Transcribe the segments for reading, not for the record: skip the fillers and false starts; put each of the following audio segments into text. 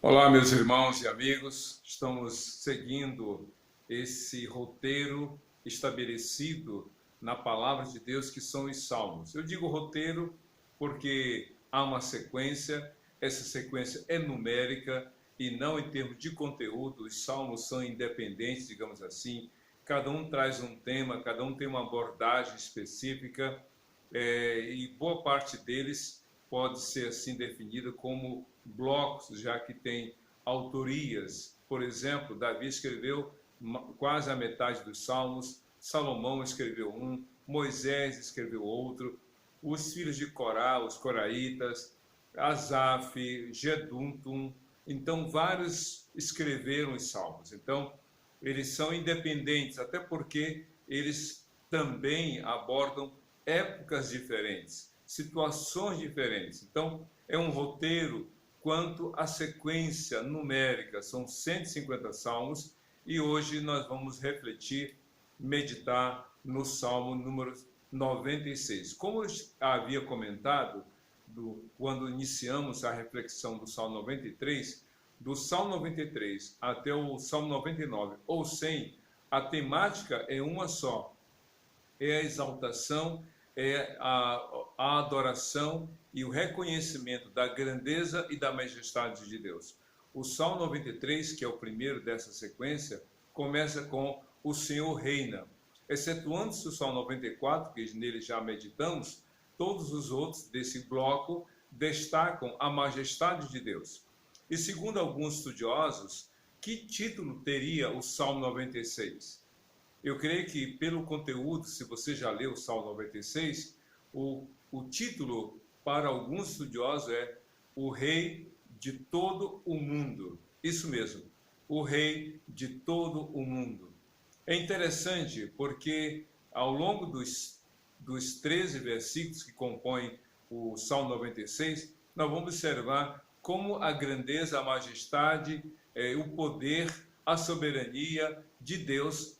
Olá, meus irmãos e amigos. Estamos seguindo esse roteiro estabelecido na palavra de Deus, que são os salmos. Eu digo roteiro porque há uma sequência, essa sequência é numérica e não em termos de conteúdo. Os salmos são independentes, digamos assim. Cada um traz um tema, cada um tem uma abordagem específica, e boa parte deles pode ser assim definida como blocos, já que tem autorias. Por exemplo, Davi escreveu quase a metade dos Salmos, Salomão escreveu um, Moisés escreveu outro, os filhos de Corá, os coraitas, Asaf, Geduntum, então vários escreveram os Salmos. Então, eles são independentes, até porque eles também abordam épocas diferentes, situações diferentes. Então, é um roteiro quanto à sequência numérica. São 150 salmos e hoje nós vamos refletir, meditar no salmo número 96. Como eu havia comentado, quando iniciamos a reflexão do salmo 93, do salmo 93 até o salmo 99 ou 100, a temática é uma só: é a exaltação, é a adoração e o reconhecimento da grandeza e da majestade de Deus. O Salmo 93, que é o primeiro dessa sequência, começa com o Senhor reina. Excetuando-se o Salmo 94, que nele já meditamos, todos os outros desse bloco destacam a majestade de Deus. E segundo alguns estudiosos, que título teria o Salmo 96? Eu creio que, pelo conteúdo, se você já leu o Salmo 96, o título para alguns estudiosos é O Rei de Todo o Mundo. Isso mesmo, o Rei de Todo o Mundo. É interessante porque, ao longo dos 13 versículos que compõem o Salmo 96, nós vamos observar como a grandeza, a majestade, o poder, a soberania de Deus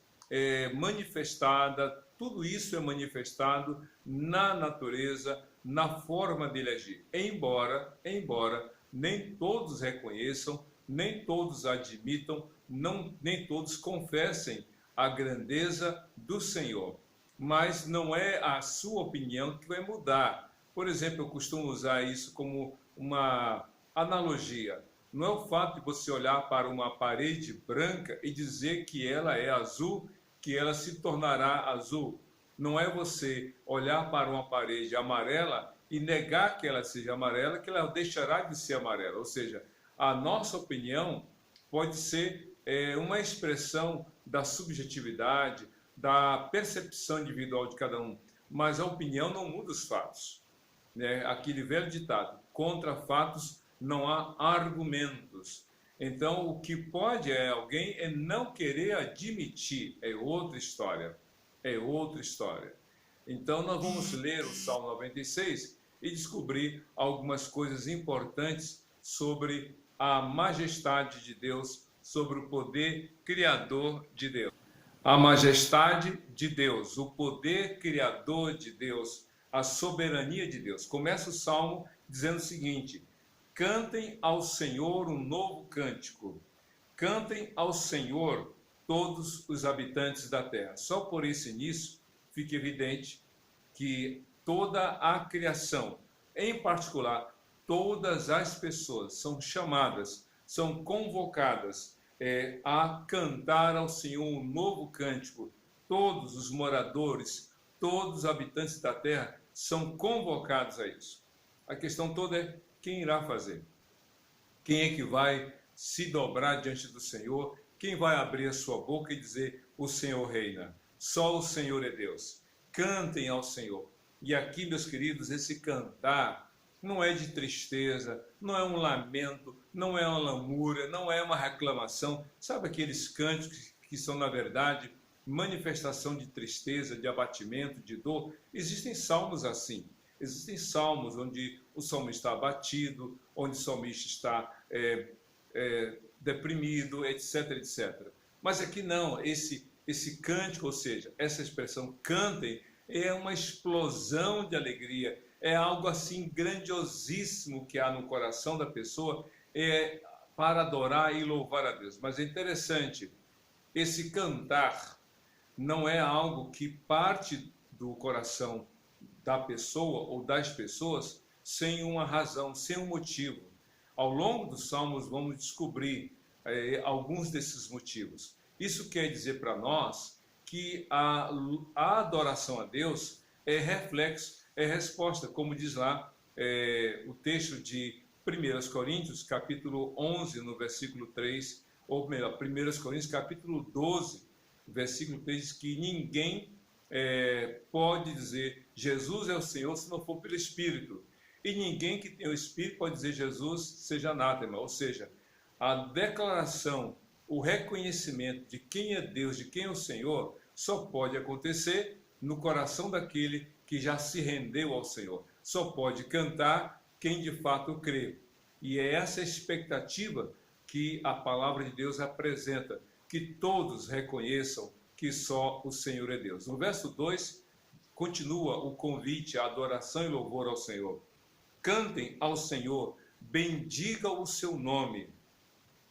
manifestada, tudo isso é manifestado na natureza, na forma dele agir. Embora nem todos reconheçam, nem todos admitam, nem todos confessem a grandeza do Senhor. Mas não é a sua opinião que vai mudar. Por exemplo, eu costumo usar isso como uma analogia. Não é o fato de você olhar para uma parede branca e dizer que ela é azul, que ela se tornará azul. Não é você olhar para uma parede amarela e negar que ela seja amarela, que ela deixará de ser amarela. Ou seja, a nossa opinião pode ser uma expressão da subjetividade, da percepção individual de cada um, mas a opinião não muda os fatos. Né? Aquele velho ditado: contra fatos não há argumentos. Então, o que pode alguém não querer admitir, é outra história. É outra história. Então, nós vamos ler o Salmo 96 e descobrir algumas coisas importantes sobre a majestade de Deus, sobre o poder criador de Deus. A majestade de Deus, o poder criador de Deus, a soberania de Deus. Começa o Salmo dizendo o seguinte: cantem ao Senhor um novo cântico. Cantem ao Senhor todos os habitantes da terra. Só por esse início fica evidente que toda a criação, em particular, todas as pessoas são chamadas, são convocadas a cantar ao Senhor um novo cântico. Todos os moradores, todos os habitantes da terra são convocados a isso. A questão toda é: quem irá fazer? Quem é que vai se dobrar diante do Senhor? Quem vai abrir a sua boca e dizer: o Senhor reina? Só o Senhor é Deus. Cantem ao Senhor. E aqui, meus queridos, esse cantar não é de tristeza, não é um lamento, não é uma lamúria, não é uma reclamação. Sabe aqueles cânticos que são, na verdade, manifestação de tristeza, de abatimento, de dor? Existem salmos assim. Existem salmos onde o salmista está abatido, onde o salmista está deprimido, etc, etc. Mas aqui não, esse cântico, ou seja, essa expressão cantem, é uma explosão de alegria, é algo assim grandiosíssimo que há no coração da pessoa, para adorar e louvar a Deus. Mas é interessante, esse cantar não é algo que parte do coração da pessoa ou das pessoas sem uma razão, sem um motivo. Ao longo dos Salmos vamos descobrir alguns desses motivos. Isso quer dizer para nós que a adoração a Deus é reflexo, é resposta, como diz lá o texto de 1 Coríntios, capítulo 11, no versículo 3, ou melhor, 1 Coríntios, capítulo 12, versículo 3, diz que ninguém pode dizer Jesus é o Senhor se não for pelo Espírito. E ninguém que tem o Espírito pode dizer Jesus seja anátema. Ou seja, a declaração, o reconhecimento de quem é Deus, de quem é o Senhor, só pode acontecer no coração daquele que já se rendeu ao Senhor. Só pode cantar quem de fato crê. E é essa expectativa que a palavra de Deus apresenta, que todos reconheçam que só o Senhor é Deus. No verso 2, continua o convite à adoração e louvor ao Senhor. Cantem ao Senhor, bendiga o seu nome.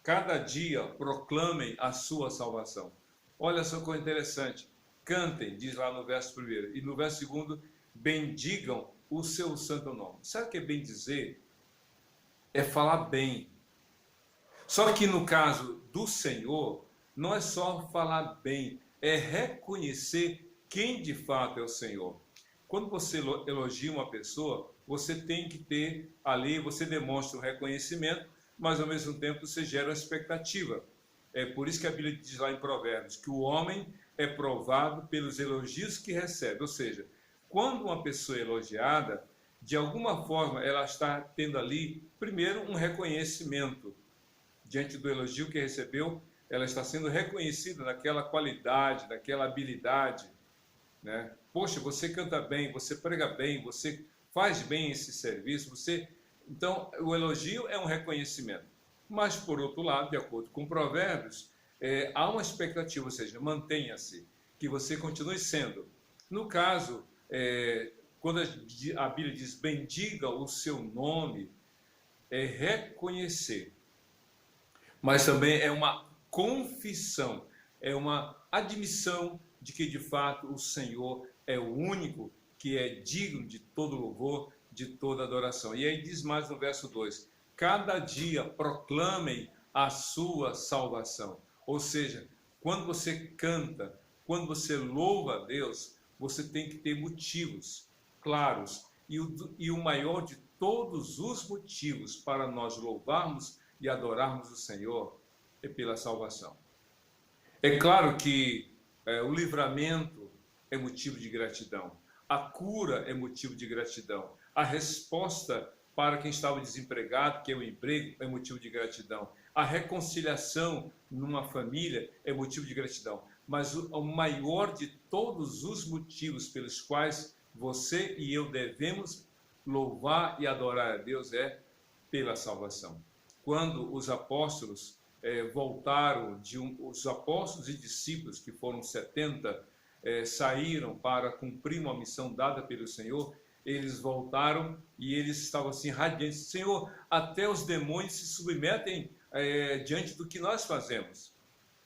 Cada dia proclamem a sua salvação. Olha só que interessante. Cantem, diz lá no verso 1. E no verso 2, bendigam o seu santo nome. Sabe o que é bem dizer? É falar bem. Só que no caso do Senhor, não é só falar bem, é reconhecer quem de fato é o Senhor. Quando você elogia uma pessoa, você tem que ter ali, você demonstra um reconhecimento, mas ao mesmo tempo você gera uma expectativa. É por isso que a Bíblia diz lá em Provérbios que o homem é provado pelos elogios que recebe. Ou seja, quando uma pessoa é elogiada, de alguma forma ela está tendo ali, primeiro, um reconhecimento. Diante do elogio que recebeu, ela está sendo reconhecida naquela qualidade, naquela habilidade, né? Poxa, você canta bem, você prega bem, você faz bem esse serviço, Então, o elogio é um reconhecimento. Mas, por outro lado, de acordo com Provérbios, há uma expectativa, ou seja, mantenha-se, que você continue sendo. No caso, quando a Bíblia diz bendiga o seu nome, é reconhecer. Mas também é uma confissão, é uma admissão de que de fato o Senhor é o único que é digno de todo louvor, de toda adoração. E aí diz mais no verso 2, cada dia proclamem a sua salvação. Ou seja, quando você canta, quando você louva a Deus, você tem que ter motivos claros. E o maior de todos os motivos para nós louvarmos e adorarmos o Senhor é pela salvação. É claro que o livramento é motivo de gratidão, a cura é motivo de gratidão, a resposta para quem estava desempregado, que é o emprego, é motivo de gratidão, a reconciliação numa família é motivo de gratidão. Mas o maior de todos os motivos pelos quais você e eu devemos louvar e adorar a Deus é pela salvação. Quando os apóstolos voltaram, os apóstolos e discípulos, que foram 70, saíram para cumprir uma missão dada pelo Senhor, eles voltaram e eles estavam assim radiantes. Senhor, até os demônios se submetem diante do que nós fazemos.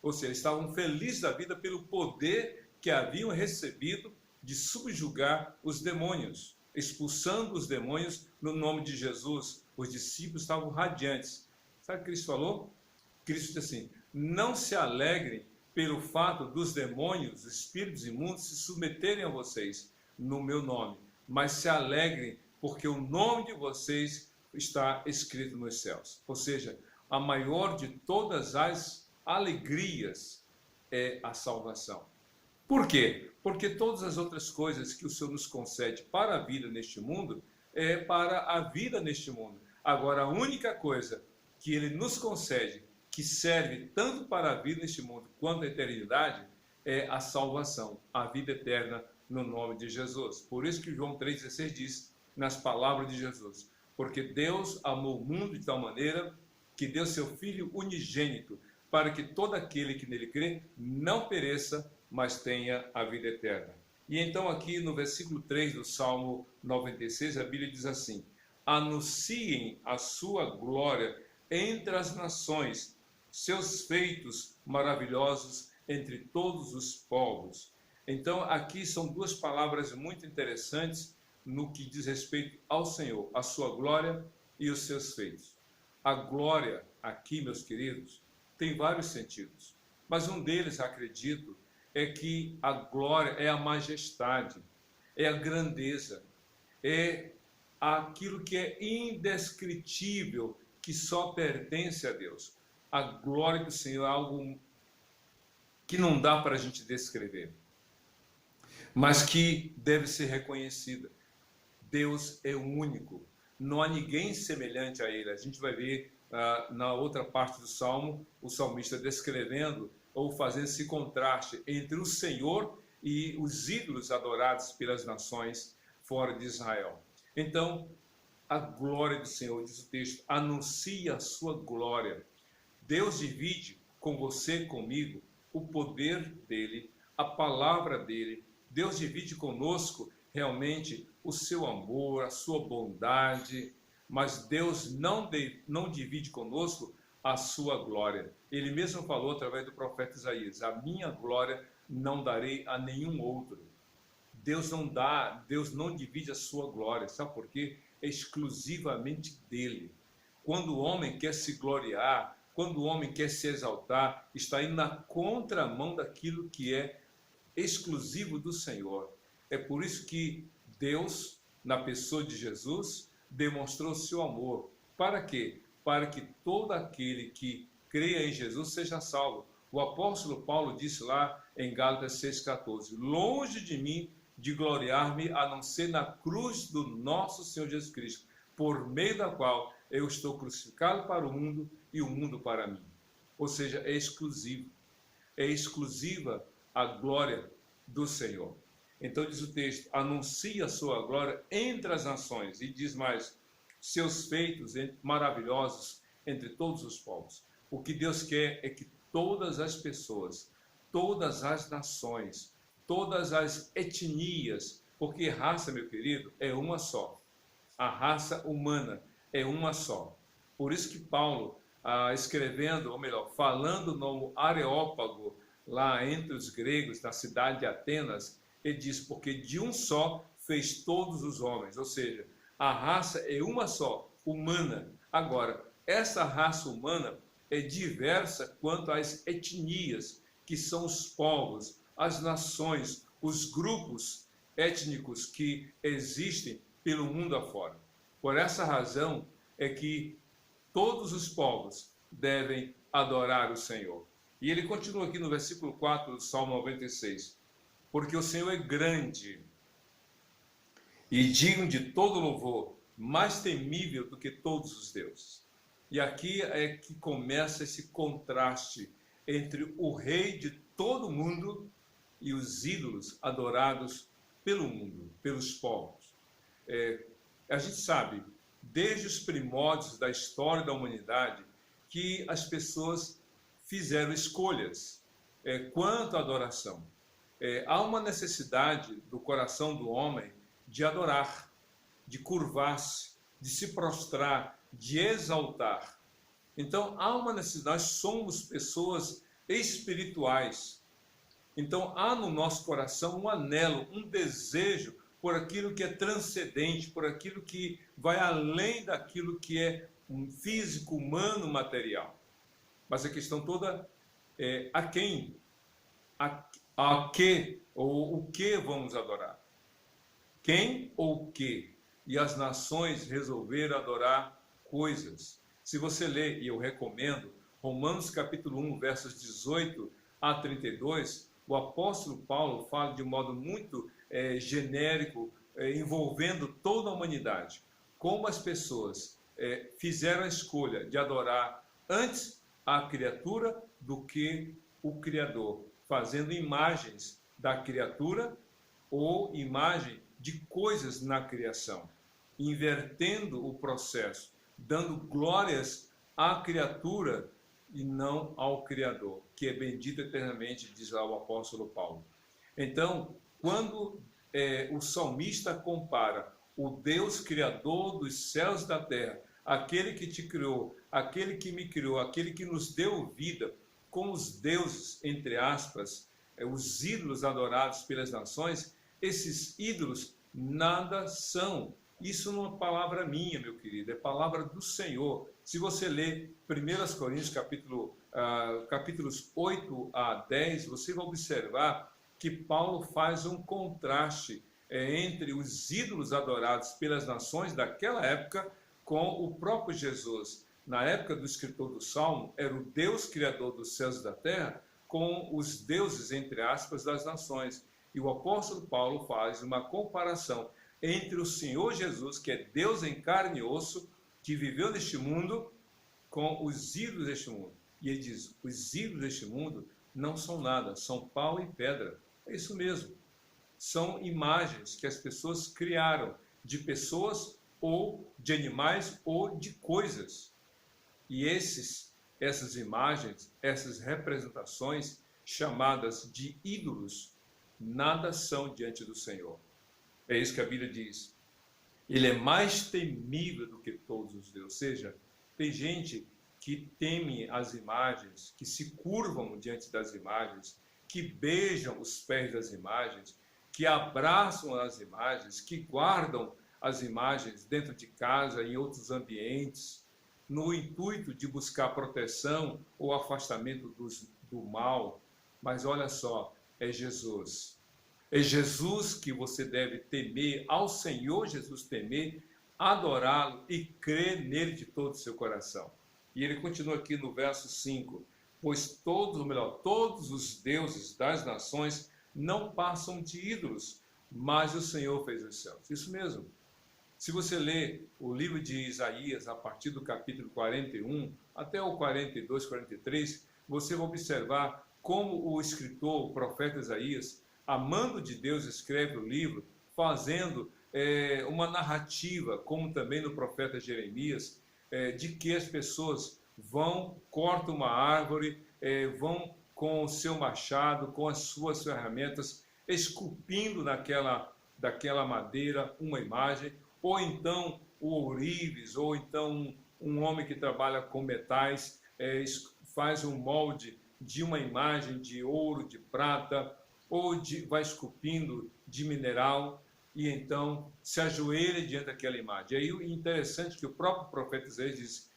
Ou seja, eles estavam felizes da vida pelo poder que haviam recebido de subjugar os demônios, expulsando os demônios no nome de Jesus. Os discípulos estavam radiantes. Sabe o que Cristo falou? Cristo disse assim, não se alegrem pelo fato dos demônios, espíritos imundos, se submeterem a vocês no meu nome, mas se alegrem porque o nome de vocês está escrito nos céus. Ou seja, a maior de todas as alegrias é a salvação. Por quê? Porque todas as outras coisas que o Senhor nos concede para a vida neste mundo, é para a vida neste mundo. Agora, a única coisa que Ele nos concede, que serve tanto para a vida neste mundo quanto a eternidade, é a salvação, a vida eterna no nome de Jesus. Por isso que João 3,16 diz, nas palavras de Jesus, porque Deus amou o mundo de tal maneira que deu seu Filho unigênito, para que todo aquele que nele crê não pereça, mas tenha a vida eterna. E então aqui no versículo 3 do Salmo 96, a Bíblia diz assim, anunciem a sua glória entre as nações, seus feitos maravilhosos entre todos os povos. Então, aqui são duas palavras muito interessantes no que diz respeito ao Senhor, a sua glória e os seus feitos. A glória aqui, meus queridos, tem vários sentidos, mas um deles, acredito, é que a glória é a majestade, é a grandeza, é aquilo que é indescritível, que só pertence a Deus. A glória do Senhor é algo que não dá para a gente descrever, mas que deve ser reconhecida. Deus é o único, não há ninguém semelhante a Ele. A gente vai ver na outra parte do Salmo, o salmista descrevendo ou fazendo esse contraste entre o Senhor e os ídolos adorados pelas nações fora de Israel. Então, a glória do Senhor, diz o texto, anuncia a sua glória. Deus divide com você, comigo, o poder dele, a palavra dele. Deus divide conosco realmente o seu amor, a sua bondade, mas Deus não divide conosco a sua glória. Ele mesmo falou através do profeta Isaías: a minha glória não darei a nenhum outro. Deus não divide a sua glória, sabe por quê? É exclusivamente dele. Quando o homem quer se gloriar, quando o homem quer se exaltar, está indo na contramão daquilo que é exclusivo do Senhor. É por isso que Deus, na pessoa de Jesus, demonstrou seu amor. Para quê? Para que todo aquele que creia em Jesus seja salvo. O apóstolo Paulo disse lá em Gálatas 6,14: longe de mim de gloriar-me, a não ser na cruz do nosso Senhor Jesus Cristo, por meio da qual eu estou crucificado para o mundo e o mundo para mim. Ou seja, é exclusivo. É exclusiva a glória do Senhor. Então diz o texto: anuncia a sua glória entre as nações, e diz mais, seus feitos maravilhosos entre todos os povos. O que Deus quer é que todas as pessoas, todas as nações, todas as etnias, porque raça, meu querido, é uma só. A raça humana é uma só. Por isso que Paulo, escrevendo, ou melhor, falando no Areópago, lá entre os gregos, na cidade de Atenas, ele diz: porque de um só fez todos os homens. Ou seja, a raça é uma só, humana. Agora, essa raça humana é diversa quanto às etnias, que são os povos, as nações, os grupos étnicos que existem pelo mundo afora. Por essa razão é que todos os povos devem adorar o Senhor. E ele continua aqui no versículo 4 do Salmo 96. Porque o Senhor é grande e digno de todo louvor, mais temível do que todos os deuses. E aqui é que começa esse contraste entre o rei de todo mundo e os ídolos adorados pelo mundo, pelos povos. A gente sabe, desde os primórdios da história da humanidade, que as pessoas fizeram escolhas quanto à adoração. Há uma necessidade do coração do homem de adorar, de curvar-se, de se prostrar, de exaltar. Então, há uma necessidade, nós somos pessoas espirituais. Então, há no nosso coração um anelo, um desejo por aquilo que é transcendente, por aquilo que vai além daquilo que é físico, humano, material. Mas a questão toda é a quem, a que ou o que vamos adorar. Quem ou o que? E as nações resolveram adorar coisas. Se você ler, e eu recomendo, Romanos capítulo 1, versos 18 a 32, o apóstolo Paulo fala de um modo muito genérico, envolvendo toda a humanidade, como as pessoas fizeram a escolha de adorar antes a criatura do que o Criador, fazendo imagens da criatura ou imagem de coisas na criação, invertendo o processo, dando glórias à criatura e não ao Criador, que é bendito eternamente, diz lá o apóstolo Paulo. Então, quando o salmista compara o Deus criador dos céus e da terra, aquele que te criou aquele que me criou, aquele que nos deu vida, com os deuses, entre aspas, os ídolos adorados pelas nações, esses ídolos nada são. Isso não é palavra minha, meu querido, é palavra do Senhor. Se você ler 1 Coríntios capítulos 8 a 10, você vai observar que Paulo faz um contraste entre os ídolos adorados pelas nações daquela época com o próprio Jesus. Na época do escritor do Salmo, era o Deus criador dos céus e da terra com os deuses, entre aspas, das nações. E o apóstolo Paulo faz uma comparação entre o Senhor Jesus, que é Deus em carne e osso, que viveu neste mundo, com os ídolos deste mundo. E ele diz, os ídolos deste mundo não são nada, são pau e pedra. É isso mesmo. São imagens que as pessoas criaram de pessoas ou de animais ou de coisas. E essas imagens, essas representações chamadas de ídolos, nada são diante do Senhor. É isso que a Bíblia diz. Ele é mais temível do que todos os deuses. Ou seja, tem gente que teme as imagens, que se curvam diante das imagens, que beijam os pés das imagens, que abraçam as imagens, que guardam as imagens dentro de casa e em outros ambientes, no intuito de buscar proteção ou afastamento do mal. Mas olha só, é Jesus. É Jesus que você deve temer, ao Senhor Jesus temer, adorá-lo e crer nele de todo o seu coração. E ele continua aqui no verso 5, pois todos os deuses das nações não passam de ídolos, mas o Senhor fez os céus. Isso mesmo. Se você ler o livro de Isaías, a partir do capítulo 41 até o 42, 43, você vai observar como o escritor, o profeta Isaías, amando de Deus, escreve o livro, fazendo uma narrativa, como também no profeta Jeremias, de que as pessoas cortam uma árvore, vão com o seu machado, com as suas ferramentas, esculpindo daquela madeira uma imagem, ou então o ourives, ou então um homem que trabalha com metais, faz um molde de uma imagem de ouro, de prata, ou vai esculpindo de mineral, e então se ajoelha diante daquela imagem. E aí o interessante é que o próprio profeta Isaías diz,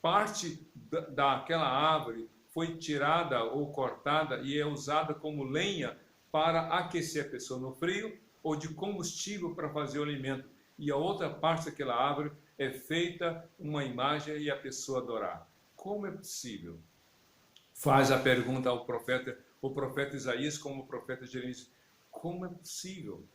parte daquela árvore foi tirada ou cortada e é usada como lenha para aquecer a pessoa no frio, ou de combustível para fazer o alimento. E a outra parte daquela árvore é feita uma imagem e a pessoa adorar. Como é possível? Faz a pergunta ao profeta, o profeta Isaías como o profeta Jeremias. Como é possível?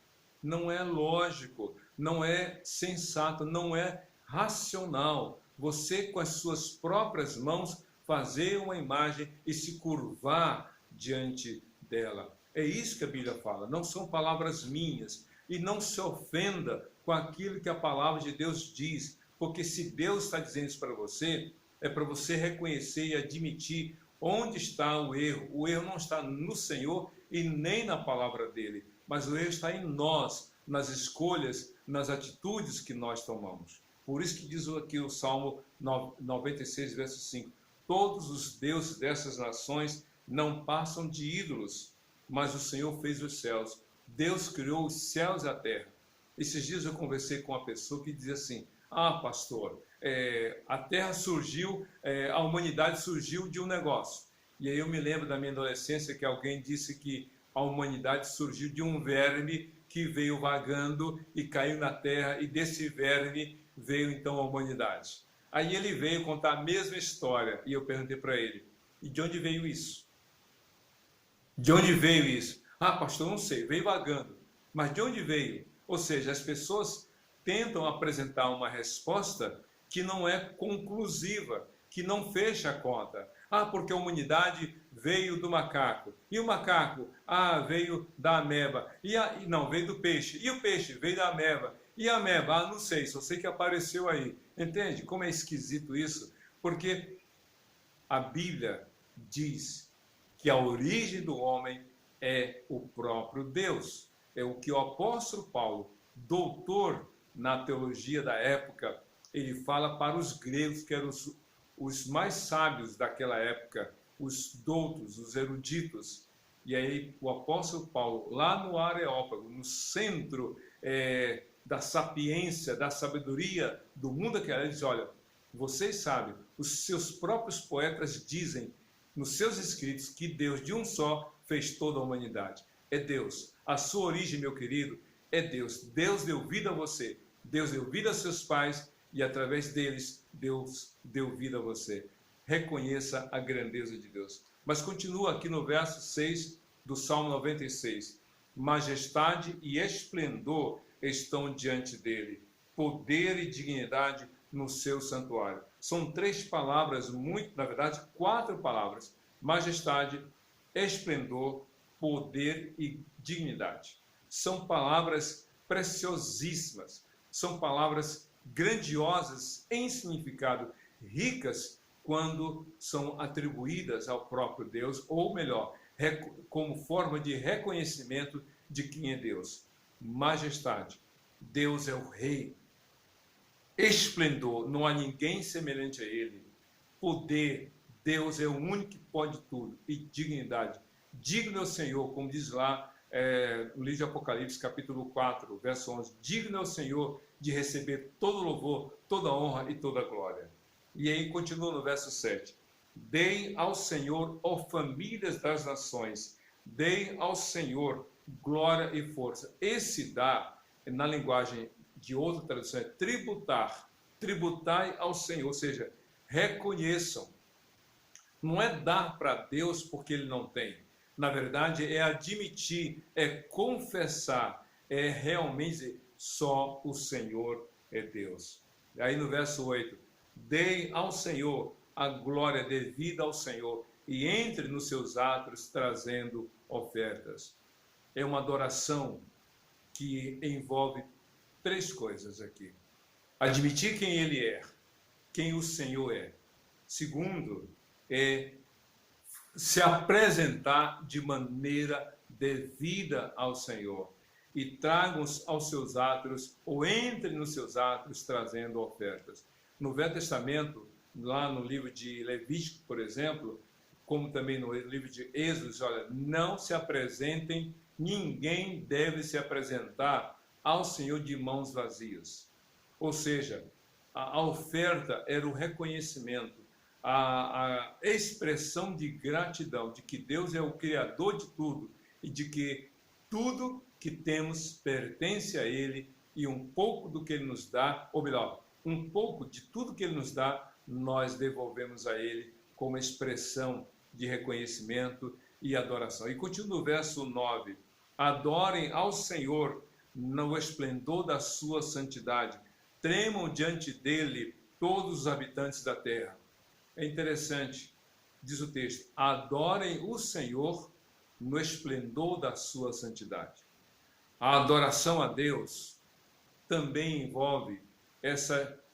Não é lógico, não é sensato, não é racional. Você, com as suas próprias mãos, fazer uma imagem e se curvar diante dela. É isso que a Bíblia fala, não são palavras minhas. E não se ofenda com aquilo que a palavra de Deus diz, porque se Deus está dizendo isso para você, é para você reconhecer e admitir onde está o erro. O erro não está no Senhor e nem na palavra dele, mas o erro está em nós, nas escolhas, nas atitudes que nós tomamos. Por isso que diz aqui o Salmo 96, verso 5, todos os deuses dessas nações não passam de ídolos, mas o Senhor fez os céus. Deus criou os céus e a terra. Esses dias eu conversei com uma pessoa que dizia assim, pastor, a terra surgiu, a humanidade surgiu de um negócio. E aí eu me lembro da minha adolescência que alguém disse que a humanidade surgiu de um verme que veio vagando e caiu na terra, e desse verme veio então a humanidade. Aí ele veio contar a mesma história, e eu perguntei para ele, e de onde veio isso? De onde veio isso? Pastor, não sei, veio vagando. Mas de onde veio? Ou seja, as pessoas tentam apresentar uma resposta que não é conclusiva, que não fecha a conta. Porque a humanidade veio do macaco. E o macaco? Veio da ameba. Não, veio do peixe. E o peixe? Veio da ameba. E a ameba? Não sei, só sei que apareceu aí. Entende? Como é esquisito isso? Porque a Bíblia diz que a origem do homem é o próprio Deus. É o que o apóstolo Paulo, doutor na teologia da época, ele fala para os gregos, que eram os mais sábios daquela época, os doutos, os eruditos. E aí o apóstolo Paulo, lá no Areópago, no centro da sapiência, da sabedoria do mundo aquele, ele diz, olha, vocês sabem, os seus próprios poetas dizem nos seus escritos que Deus de um só fez toda a humanidade. É Deus. A sua origem, meu querido, é Deus. Deus deu vida a você. Deus deu vida a seus pais e através deles Deus deu vida a você. Reconheça a grandeza de Deus. Mas continua aqui no verso 6 do Salmo 96. Majestade e esplendor estão diante dele. Poder e dignidade no seu santuário. São 3 palavras, na verdade, 4 palavras. Majestade, esplendor, poder e dignidade. São palavras preciosíssimas. São palavras grandiosas em significado, ricas quando são atribuídas ao próprio Deus, ou melhor, como forma de reconhecimento de quem é Deus. Majestade, Deus é o Rei. Esplendor, não há ninguém semelhante a Ele. Poder, Deus é o único que pode tudo. E dignidade, digno é o Senhor, como diz lá no livro de Apocalipse, capítulo 4, verso 11. Digno é o Senhor de receber todo louvor, toda honra e toda glória. E aí continua no verso 7. Deem ao Senhor, ó famílias das nações, deem ao Senhor glória e força. Esse dá, na linguagem de outra tradução, é tributar. Tributai ao Senhor, ou seja, reconheçam. Não é dar para Deus porque Ele não tem. Na verdade, é admitir, é confessar, é realmente dizer, só o Senhor é Deus. E aí no verso 8, deem ao Senhor a glória devida ao Senhor e entre nos seus atos trazendo ofertas. É uma adoração que envolve 3 coisas aqui. Admitir quem Ele é, quem o Senhor é. Segundo, é se apresentar de maneira devida ao Senhor. E tragam aos seus átrios, ou entre nos seus átrios, trazendo ofertas. No Velho Testamento, lá no livro de Levítico, por exemplo, como também no livro de Êxodo, olha, não se apresentem, ninguém deve se apresentar ao Senhor de mãos vazias. Ou seja, a oferta era o reconhecimento, a expressão de gratidão, de que Deus é o Criador de tudo e de que tudo que temos pertence a Ele e um pouco do que Ele nos dá, ou melhor, um pouco de tudo que Ele nos dá, nós devolvemos a Ele como expressão de reconhecimento e adoração. E continua o verso 9. Adorem ao Senhor no esplendor da sua santidade. Tremam diante dele todos os habitantes da terra. É interessante, diz o texto, adorem o Senhor no esplendor da sua santidade. A adoração a Deus também envolve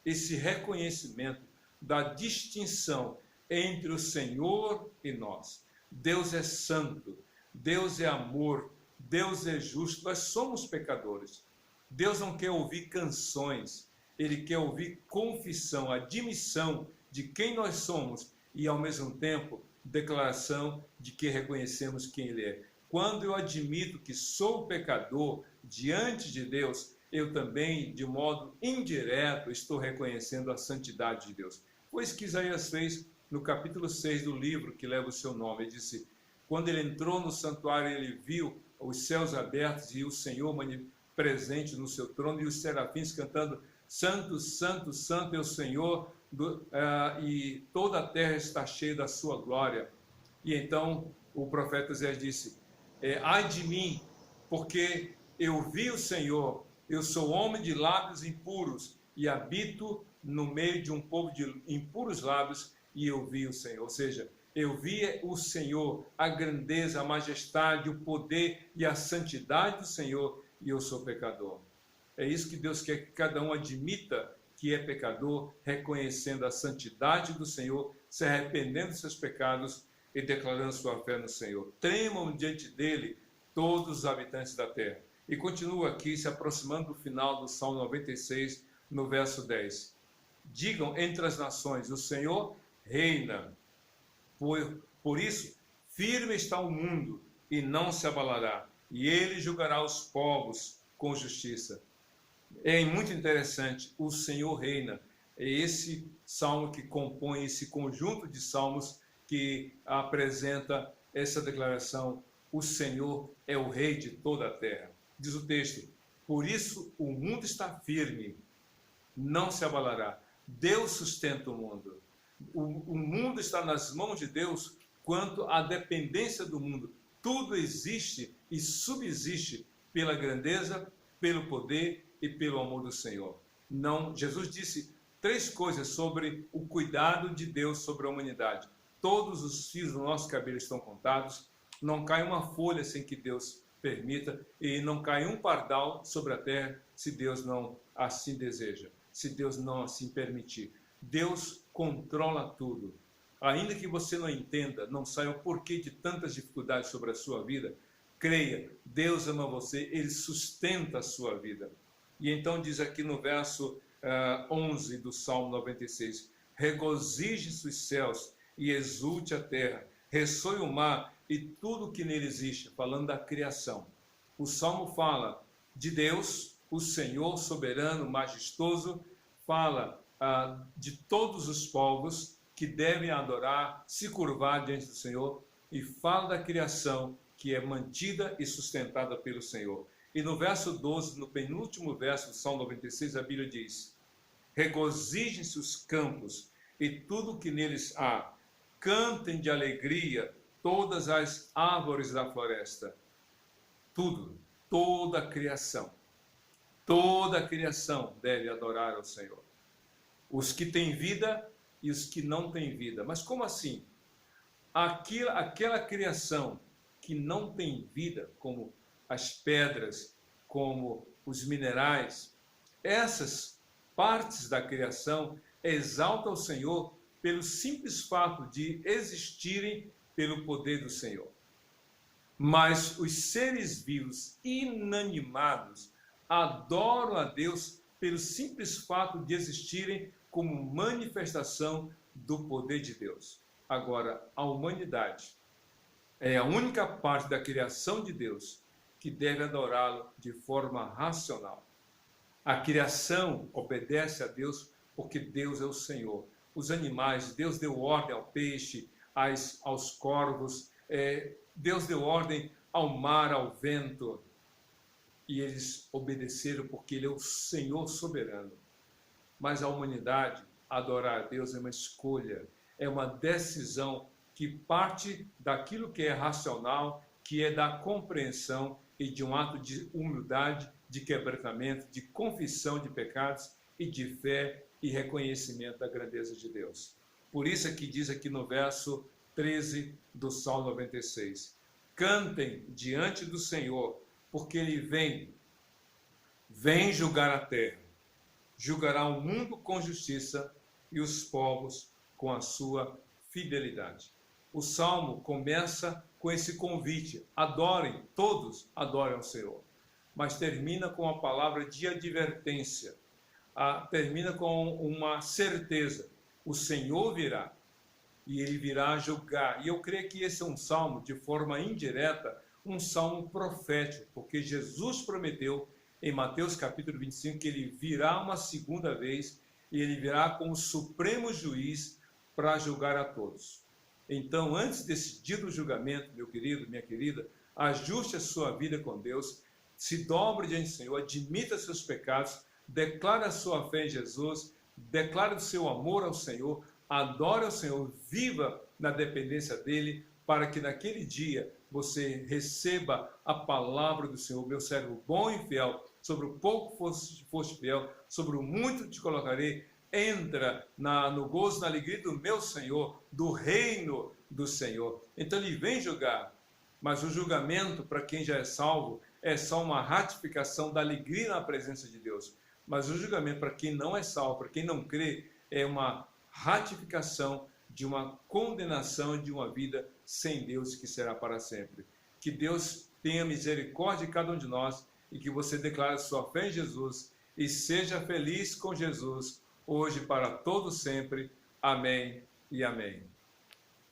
esse reconhecimento da distinção entre o Senhor e nós. Deus é santo, Deus é amor, Deus é justo, nós somos pecadores. Deus não quer ouvir canções, Ele quer ouvir confissão, admissão de quem nós somos e, ao mesmo tempo, declaração de que reconhecemos quem Ele é. Quando eu admito que sou pecador diante de Deus, eu também, de modo indireto, estou reconhecendo a santidade de Deus. Foi isso que Isaías fez no capítulo 6 do livro que leva o seu nome. Ele disse, quando ele entrou no santuário, ele viu os céus abertos e o Senhor presente no seu trono e os serafins cantando, Santo, Santo, Santo é o Senhor, e toda a terra está cheia da sua glória. E então o profeta Isaías disse, ai de mim, porque eu vi o Senhor, eu sou homem de lábios impuros e habito no meio de um povo de impuros lábios e eu vi o Senhor. Ou seja, eu vi o Senhor, a grandeza, a majestade, o poder e a santidade do Senhor e eu sou pecador. É isso que Deus quer que cada um admita que é pecador, reconhecendo a santidade do Senhor, se arrependendo dos seus pecados e declarando sua fé no Senhor. Tremam diante dele todos os habitantes da terra. E continua aqui, se aproximando do final do Salmo 96, no verso 10. Digam entre as nações, o Senhor reina. Por isso, firme está o mundo e não se abalará, e ele julgará os povos com justiça. É muito interessante, o Senhor reina. É esse salmo que compõe esse conjunto de salmos que apresenta essa declaração: o Senhor é o rei de toda a terra. Diz o texto: por isso o mundo está firme, não se abalará. Deus sustenta o mundo. O mundo está nas mãos de Deus quanto à dependência do mundo. Tudo existe e subsiste pela grandeza, pelo poder e pelo amor do Senhor. Não, Jesus disse 3 coisas sobre o cuidado de Deus sobre a humanidade. Todos os fios do nosso cabelo estão contados, não cai uma folha sem que Deus permita, e não cai um pardal sobre a terra se Deus não assim deseja, se Deus não assim permitir. Deus controla tudo. Ainda que você não entenda, não saiba o porquê de tantas dificuldades sobre a sua vida, creia, Deus ama você, Ele sustenta a sua vida. E então diz aqui no verso 11 do Salmo 96, regozije-se os céus e exulte a terra, ressoe o mar e tudo que nele existe, falando da criação. O Salmo fala de Deus, o Senhor soberano, majestoso, fala de todos os povos que devem adorar, se curvar diante do Senhor, e fala da criação que é mantida e sustentada pelo Senhor. E no verso 12, no penúltimo verso do Salmo 96, a Bíblia diz: regozijem-se os campos e tudo que neles há, cantem de alegria todas as árvores da floresta. Tudo, toda a criação deve adorar ao Senhor. Os que têm vida e os que não têm vida. Mas como assim? Aquela criação que não tem vida, como as pedras, como os minerais, essas partes da criação exaltam o Senhor pelo simples fato de existirem pelo poder do Senhor. Mas os seres vivos inanimados adoram a Deus pelo simples fato de existirem como manifestação do poder de Deus. Agora, a humanidade é a única parte da criação de Deus que deve adorá-lo de forma racional. A criação obedece a Deus porque Deus é o Senhor. Os animais, Deus deu ordem ao peixe, aos corvos, Deus deu ordem ao mar, ao vento, e eles obedeceram porque Ele é o Senhor soberano. Mas a humanidade, adorar a Deus é uma escolha, é uma decisão que parte daquilo que é racional, que é da compreensão e de um ato de humildade, de quebrantamento, de confissão de pecados e de fé e reconhecimento da grandeza de Deus. Por isso é que diz aqui no verso 13 do Salmo 96, cantem diante do Senhor, porque Ele vem julgar a terra, julgará o mundo com justiça e os povos com a sua fidelidade. O Salmo começa com esse convite, adorem, todos adorem ao Senhor, mas termina com a palavra de advertência, termina com uma certeza, o Senhor virá, e Ele virá julgar. E eu creio que esse é um salmo, de forma indireta, um salmo profético, porque Jesus prometeu em Mateus capítulo 25 que Ele virá uma segunda vez, e Ele virá como supremo juiz para julgar a todos. Então, antes desse dia do julgamento, meu querido, minha querida, ajuste a sua vida com Deus, se dobre diante do Senhor, admita seus pecados, declare a sua fé em Jesus, declare o seu amor ao Senhor, adore ao Senhor, viva na dependência dEle, para que naquele dia você receba a palavra do Senhor, meu servo bom e fiel, sobre o pouco foste fiel, sobre o muito te colocarei, entra no gozo, na alegria do meu Senhor, do reino do Senhor. Então Ele vem julgar, mas o julgamento para quem já é salvo é só uma ratificação da alegria na presença de Deus. Mas o julgamento para quem não é salvo, para quem não crê, é uma ratificação de uma condenação de uma vida sem Deus que será para sempre. Que Deus tenha misericórdia de cada um de nós e que você declare sua fé em Jesus e seja feliz com Jesus, hoje para todo sempre. Amém e amém.